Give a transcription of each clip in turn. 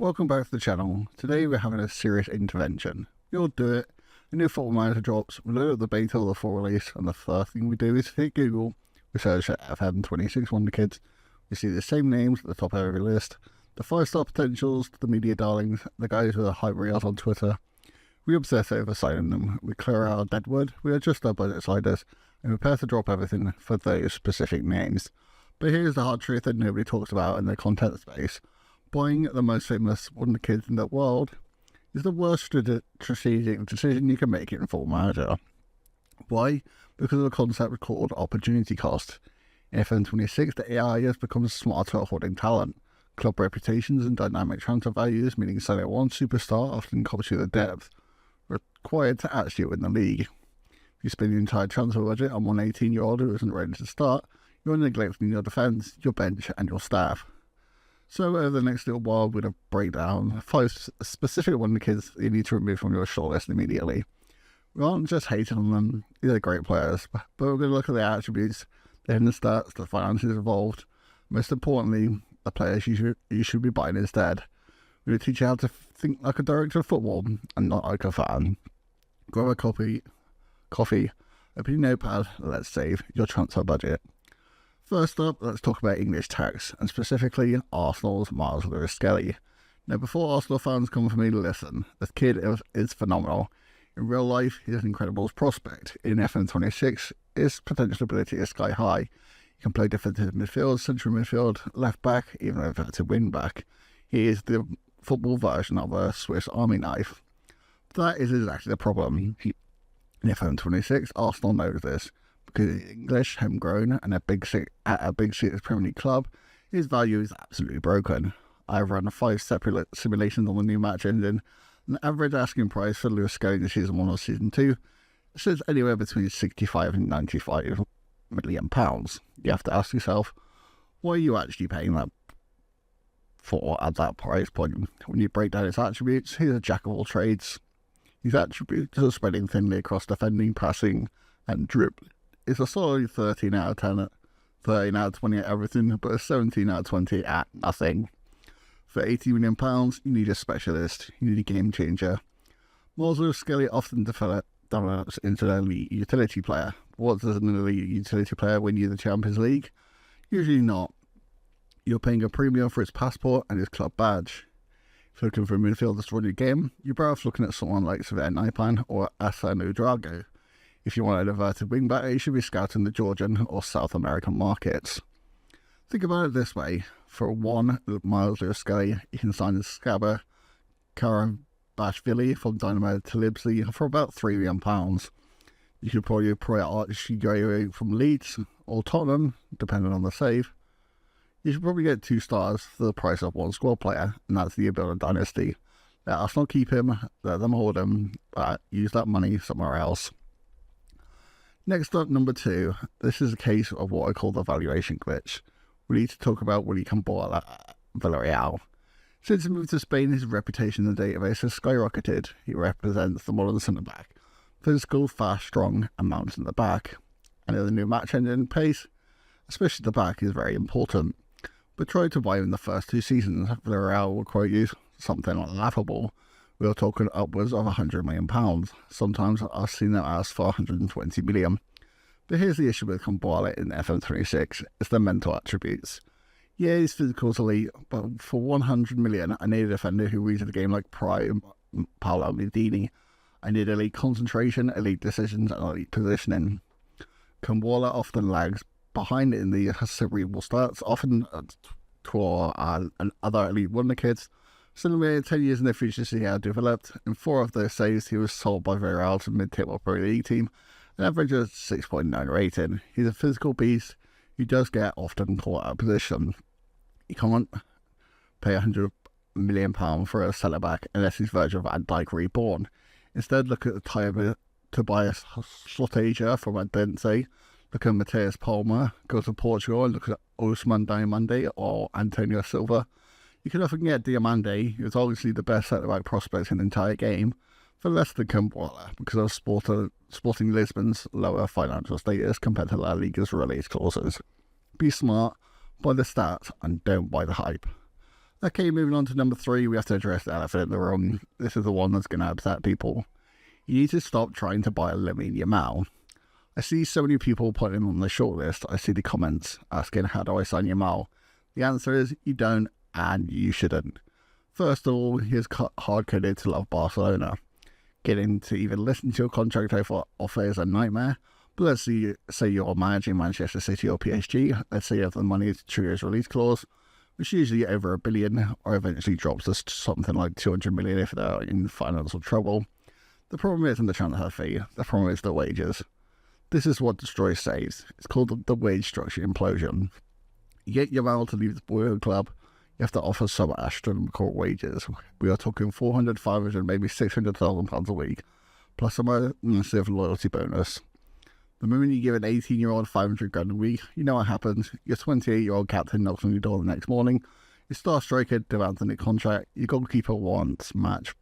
Welcome back to the channel. Today we're having a serious intervention. We all do it. A new Football Manager drops, we look at the beta or the full release, and the first thing we do is hit Google. We search at FM26 Wonderkids. We see the same names at the top of every list. The 5-star potentials, the media darlings, the guys with the hype reels on Twitter. We obsess over signing them. We clear our deadwood, we adjust our budget sliders, and prepare to drop everything for those specific names. But here's the hard truth that nobody talks about in the content space. Buying the most famous Wonderkids in the world is the worst strategic decision you can make in Football Manager. Why? Because of a concept called opportunity cost. In FM26, the AI has become smarter at holding talent. Club reputations and dynamic transfer values, meaning selling one superstar often costs you the depth required to actually win the league. If you spend your entire transfer budget on one 18-year-old who isn't ready to start, you're neglecting your defence, your bench and your staff. So over the next little while, we're going to break down 5 specific Wonderkids you need to remove from your shortlist immediately. We aren't just hating on them, these are great players, but we're going to look at their attributes, the hidden stats, the finances involved, most importantly, the players you should be buying instead. We're going to teach you how to think like a director of football and not like a fan. Grab a coffee, open your notepad, let's save your transfer budget. First up, let's talk about English tax, and specifically Arsenal's Lewis-Skelly. Now, before Arsenal fans come for me, listen, this kid is phenomenal. In real life, he's an incredible prospect. In FM26, his potential ability is sky high. He can play defensive midfield, central midfield, left back, even inverted wing back. He is the football version of a Swiss Army knife. That is exactly the problem. In FM26, Arsenal knows this. Because he's English, homegrown, and at a big six Premier League club, his value is absolutely broken. I've run 5 separate simulations on the new match engine, and the average asking price for Lewis-Skelly in Season 1 or Season 2 sits anywhere between 65 and 95 million pounds. You have to ask yourself, what are you actually paying that for at that price point? When you break down his attributes, he's a jack of all trades. His attributes are spreading thinly across defending, passing, and dribbling. It's a solid 13 out of 10, 13 out of 20 at everything, but a 17 out of 20 at nothing. For £80 million, you need a specialist, you need a game changer. Lewis-Skelly often develops into an elite utility player. What does an elite utility player win you the Champions League? Usually not. You're paying a premium for his passport and his club badge. If you're looking for a midfielder to run your game, you're better off looking at someone like Villarreal or Asano Drago. If you want an inverted wingback, you should be scouting the Georgian or South American markets. Think about it this way. For one Lewis-Skelly, you can sign Scabba Karabashvili from Dynamo Tbilisi for about £3 million. You could probably Archie from Leeds or Tottenham, depending on the save. You should probably get 2 stars for the price of 1 squad player, and that's the Build a Dynasty. Let us not keep him, let them hold him, but use that money somewhere else. Next up, number 2. This is a case of what I call the valuation glitch. We need to talk about what he can buy at Villarreal. Since he moved to Spain, his reputation in the database has skyrocketed. He represents the modern centre-back. Physical, fast, strong, and mounts in the back. And in the new match engine, pace, especially the back, is very important. But try to buy him in the first 2 seasons. Villarreal will quote you something laughable. We are talking upwards of £100 million. Sometimes I've seen them ask for 120 million. But here's the issue with Kambwala in FM26, it's the mental attributes. Yeah, his physical's elite, but for 100 million, I need a defender who reads the game like Prime Paolo Maldini. I need elite concentration, elite decisions, and elite positioning. Kambwala often lags behind in the cerebral stats, often to other elite Wonderkids. Similarly, 10 years in the future, he had developed. In 4 of those saves, he was sold by Villarreal to mid-table Premier League team, an average of 6.9 rating. He's a physical beast who does get often caught out of position. You can't pay £100 million for a centre-back unless he's Virgil van Dijk reborn. Instead, look at the Tobias Slotager from Adense. Look at Mateus Palmer. Go to Portugal and look at Ousmane Diomande or Antonio Silva. You can often get Diomande, who's obviously the best centre-back prospect in the entire game, for less than Kambwala because of Sporting Lisbon's lower financial status compared to La Liga's release clauses. Be smart, buy the stats, and don't buy the hype. Okay, moving on to number 3, we have to address the elephant in the room. This is the one that's going to upset people. You need to stop trying to buy Lamine Yamal. I see so many people putting him on the shortlist. I see the comments asking, how do I sign Yamal? The answer is, you don't, and you shouldn't. First of all, he is hard-coded to love Barcelona. Getting to even listen to your contract offer is a nightmare. But let's say you're managing Manchester City or PSG. Let's say you have the money to trigger his release clause, which is usually over $1 billion, or eventually drops to something like 200 million if they're in financial trouble. The problem isn't the transfer fee. The problem is the wages. This is what destroys saves. It's called the wage structure implosion. You get Yamal to leave the boyhood club, you have to offer some astronomical wages. We are talking 400, 500, maybe 600,000 pounds a week, plus a massive loyalty bonus. The moment you give an 18-year-old 500 grand a week, you know what happens. Your 28-year-old captain knocks on your door the next morning. Your star striker demands a new contract. Your goalkeeper wants match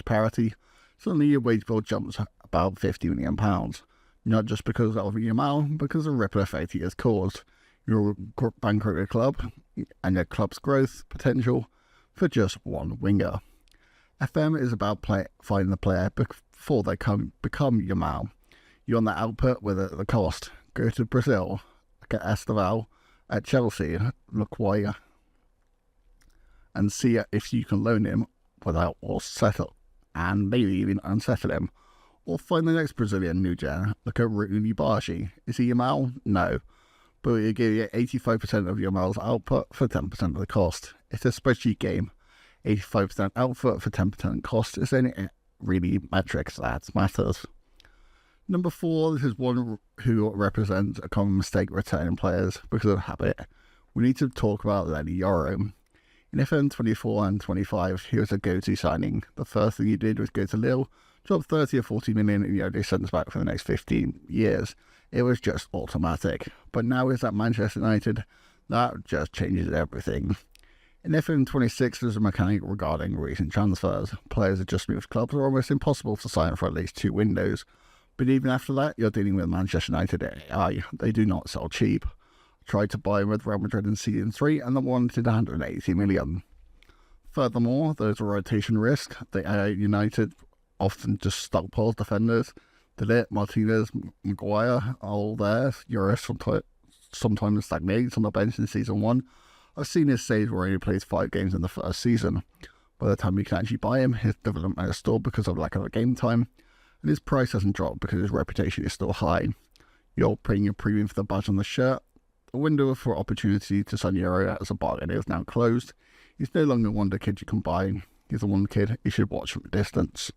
parity. Suddenly your wage bill jumps about £50 million. Not just because of Yamal, because of the ripple effect he has caused. You're a bankrupt club, and your club's growth potential for just one winger. FM is about finding the player before they become Yamal. You want the output with the cost. Go to Brazil, get Esteval at Chelsea, look why, and see if you can loan him without or settle, and maybe even unsettle him. Or find the next Brazilian new gen. Look at Rooney Barshi. Is he Yamal? No. But you give you 85% of Yamal's output for 10% of the cost. It's a spreadsheet game. 85% output for 10% cost is any really metrics that matters. Number 4, this is one who represents a common mistake returning players because of habit. We need to talk about Lenny Yoro. In FM24 and 25, he was a go-to signing. The first thing he did was go to Lille, drop 30 or 40 million and only sends back for the next 15 years. It was just automatic. But now he's at Manchester United. That just changes everything. In FM26, there's a mechanic regarding recent transfers. Players that just moved clubs are almost impossible to sign for at least 2 windows. But even after that, you're dealing with Manchester United AI. They do not sell cheap. I tried to buy him with Real Madrid in season 3 and they wanted 180 million. Furthermore, there's a rotation risk. The AI United often just stockpiles defenders. Delit, Martinez, Maguire are all there. Euros sometimes stagnates on the bench in season 1. I've seen his saves where he plays 5 games in the first season. By the time you can actually buy him, his development is stalled because of lack of game time, and his price hasn't dropped because his reputation is still high. You're paying your premium for the badge on the shirt. The window for opportunity to sign Euro as a bargain is now closed. He's no longer a Wonderkid you can buy. He's a Wonderkid you should watch from a distance.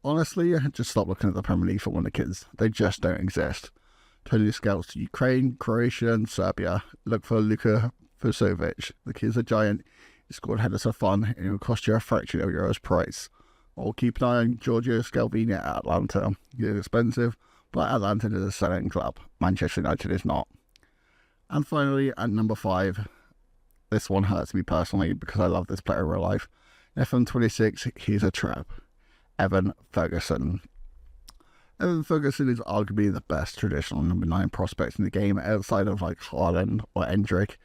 Honestly, just stop looking at the Premier League for Wonderkids. They just don't exist. Turn your scouts to Ukraine, Croatia and Serbia. Look for Luka Vujovic. The kid's a giant. He scored headers for fun and it will cost you a fraction of Euro's price. Or keep an eye on Giorgio Scalvini at Atlanta. He's expensive, but Atlanta is a selling club. Manchester United is not. And finally, at number 5, this one hurts me personally because I love this player in real life. In FM26, he's a trap. Evan Ferguson. Evan Ferguson is arguably the best traditional number 9 prospect in the game outside of like Haaland or Endrick.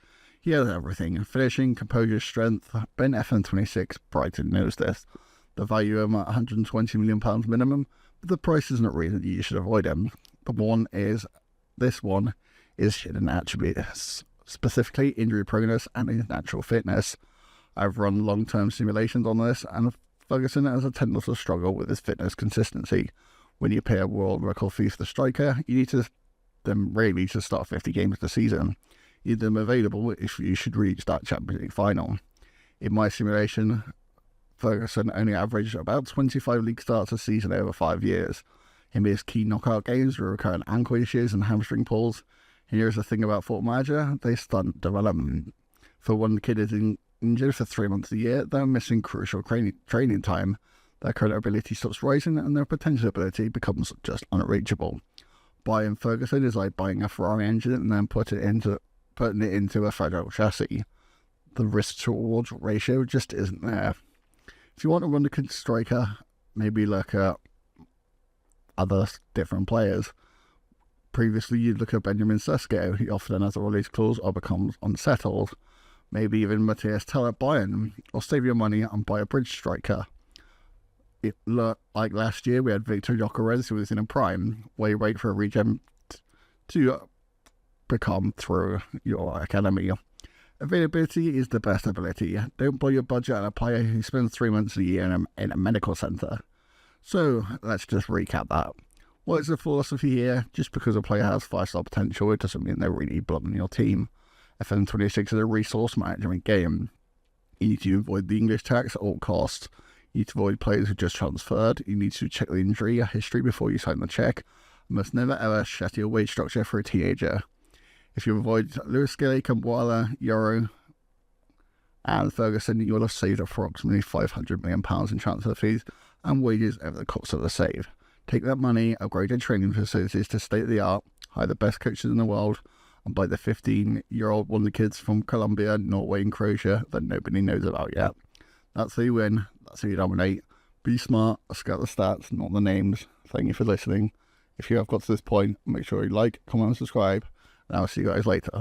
He has everything. Finishing, composure, strength. But in FM26, Brighton knows this. The value of him at £120 million minimum, but the price isn't a reason you should avoid him. This one is hidden attributes, specifically injury proneness and his natural fitness. I've run long-term simulations on this, and Ferguson has a tendency to struggle with his fitness consistency. When you pay a world record fee for the striker, you need them really to start 50 games this season. You need them available if you should reach that Champions League final. In my simulation, Ferguson only averaged about 25 league starts a season over 5 years. He missed key knockout games with recurrent ankle issues and hamstring pulls. And here's the thing about Football Manager, they stunt development. For one kid is injured for 3 months a year, they're missing crucial training time. Their current ability stops rising and their potential ability becomes just unreachable. Buying Ferguson is like buying a Ferrari engine and then putting it into a fragile chassis. The risk to reward ratio just isn't there. If you want to run the striker, maybe look at other different players. Previously, you'd look at Benjamin Sesko. He often has a release clause or becomes unsettled. maybe even Matthias Tell at Bayern, or save your money and buy a bridge striker. Like last year, we had Victor Gyökeres, who was in a prime, where you wait for a regen to become through your academy. Availability is the best ability. Don't blow your budget on a player who spends 3 months a year in a medical centre. So, let's just recap that. What is the philosophy here? Just because a player has 5-star potential, it doesn't mean they're really blowing your team. FM26 is a resource management game. You need to avoid the English tax at all costs. You need to avoid players who just transferred. You need to check the injury history before you sign the check. You must never ever shatter your wage structure for a teenager. If you avoid Lewis-Skelly, Kambuala, Euro, and Ferguson, you will have saved approximately £500 million in transfer fees and wages over the course of the save. Take that money, upgrade your training facilities to state-of-the-art, hire the best coaches in the world, and buy the 15-year-old Wonderkids from Colombia, Norway, and Croatia that nobody knows about yet. That's how you win. That's how you dominate. Be smart. Scout the stats, not the names. Thank you for listening. If you have got to this point, make sure you like, comment, and subscribe. And I'll see you guys later.